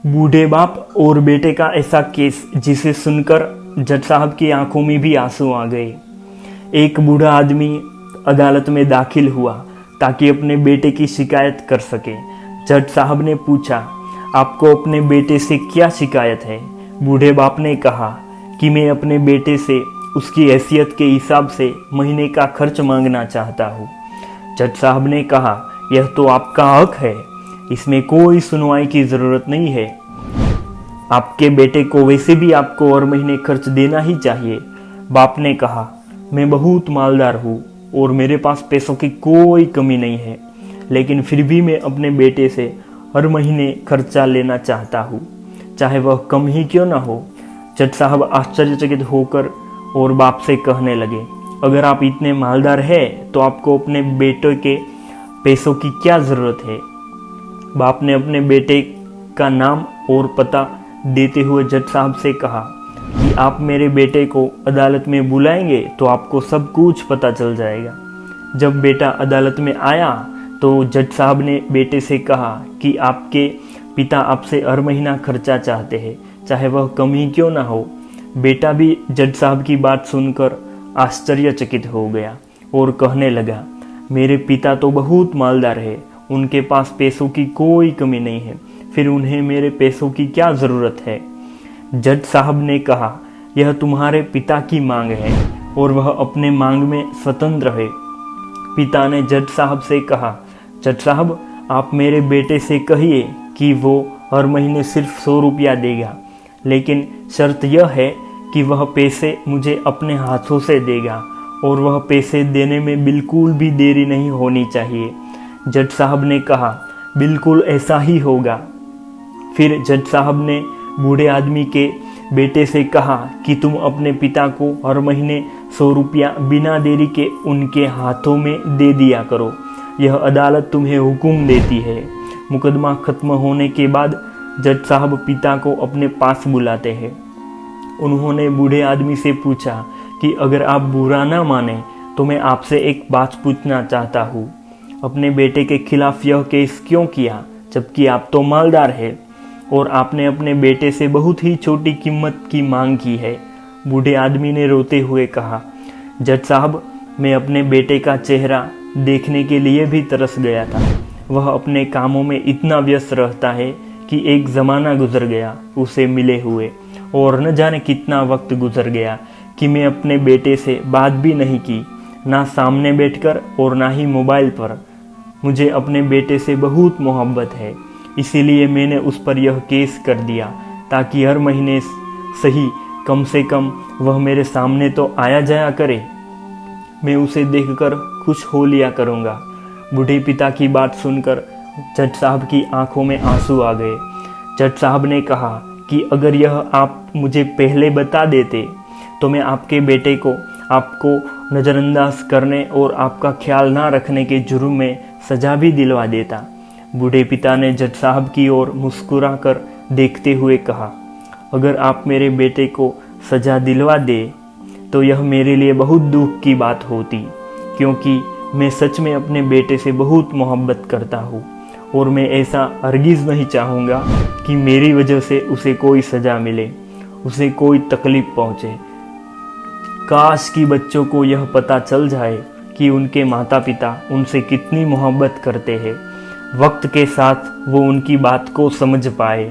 बूढ़े बाप और बेटे का ऐसा केस जिसे सुनकर जज साहब की आंखों में भी आंसू आ गए। एक बूढ़ा आदमी अदालत में दाखिल हुआ ताकि अपने बेटे की शिकायत कर सके। जज साहब ने पूछा, आपको अपने बेटे से क्या शिकायत है? बूढ़े बाप ने कहा कि मैं अपने बेटे से उसकी हैसियत के हिसाब से महीने का खर्च मांगना चाहता हूँ। जज साहब ने कहा, यह तो आपका हक है, इसमें कोई सुनवाई की ज़रूरत नहीं है। आपके बेटे को वैसे भी आपको हर महीने खर्च देना ही चाहिए। बाप ने कहा, मैं बहुत मालदार हूँ और मेरे पास पैसों की कोई कमी नहीं है, लेकिन फिर भी मैं अपने बेटे से हर महीने खर्चा लेना चाहता हूँ, चाहे वह कम ही क्यों ना हो। जज साहब आश्चर्यचकित होकर और बाप से कहने लगे, अगर आप इतने मालदार हैं तो आपको अपने बेटे के पैसों की क्या ज़रूरत है? बाप ने अपने बेटे का नाम और पता देते हुए जज साहब से कहा कि आप मेरे बेटे को अदालत में बुलाएंगे तो आपको सब कुछ पता चल जाएगा। जब बेटा अदालत में आया तो जज साहब ने बेटे से कहा कि आपके पिता आपसे हर महीना खर्चा चाहते हैं, चाहे वह कम ही क्यों ना हो। बेटा भी जज साहब की बात सुनकर आश्चर्यचकित हो गया और कहने लगा, मेरे पिता तो बहुत मालदार है, उनके पास पैसों की कोई कमी नहीं है, फिर उन्हें मेरे पैसों की क्या ज़रूरत है? जज साहब ने कहा, यह तुम्हारे पिता की मांग है और वह अपने मांग में स्वतंत्र है। पिता ने जज साहब से कहा, जज साहब आप मेरे बेटे से कहिए कि वो हर महीने सिर्फ 100 रुपया देगा, लेकिन शर्त यह है कि वह पैसे मुझे अपने हाथों से देगा और वह पैसे देने में बिल्कुल भी देरी नहीं होनी चाहिए। जज साहब ने कहा, बिल्कुल ऐसा ही होगा। फिर जज साहब ने बूढ़े आदमी के बेटे से कहा कि तुम अपने पिता को हर महीने 100 रुपया बिना देरी के उनके हाथों में दे दिया करो, यह अदालत तुम्हें हुक्म देती है। मुकदमा खत्म होने के बाद जज साहब पिता को अपने पास बुलाते हैं। उन्होंने बूढ़े आदमी से पूछा कि अगर आप बुरा ना माने तो मैं आपसे एक बात पूछना चाहता हूँ, अपने बेटे के खिलाफ यह केस क्यों किया, जबकि आप तो मालदार है और आपने अपने बेटे से बहुत ही छोटी कीमत की मांग की है? बूढ़े आदमी ने रोते हुए कहा, जज साहब मैं अपने बेटे का चेहरा देखने के लिए भी तरस गया था। वह अपने कामों में इतना व्यस्त रहता है कि एक ज़माना गुजर गया उसे मिले हुए, और न जाने कितना वक्त गुजर गया कि मैं अपने बेटे से बात भी नहीं की, ना सामने बैठकर और ना ही मोबाइल पर। मुझे अपने बेटे से बहुत मोहब्बत है, इसीलिए मैंने उस पर यह केस कर दिया ताकि हर महीने सही कम से कम वह मेरे सामने तो आया जाया करे, मैं उसे देखकर खुश हो लिया करूँगा। बूढ़े पिता की बात सुनकर जज साहब की आंखों में आंसू आ गए। जज साहब ने कहा कि अगर यह आप मुझे पहले बता देते तो मैं आपके बेटे को आपको नज़रअंदाज करने और आपका ख्याल ना रखने के जुर्म में सज़ा भी दिलवा देता। बूढ़े पिता ने जज साहब की ओर मुस्कुरा कर देखते हुए कहा, अगर आप मेरे बेटे को सज़ा दिलवा दे तो यह मेरे लिए बहुत दुख की बात होती, क्योंकि मैं सच में अपने बेटे से बहुत मोहब्बत करता हूँ और मैं ऐसा हरगिज़ नहीं चाहूँगा कि मेरी वजह से उसे कोई सज़ा मिले, उसे कोई तकलीफ़ पहुँचे। काश कि बच्चों को यह पता चल जाए कि उनके माता पिता उनसे कितनी मोहब्बत करते हैं। वक्त के साथ वो उनकी बात को समझ पाए।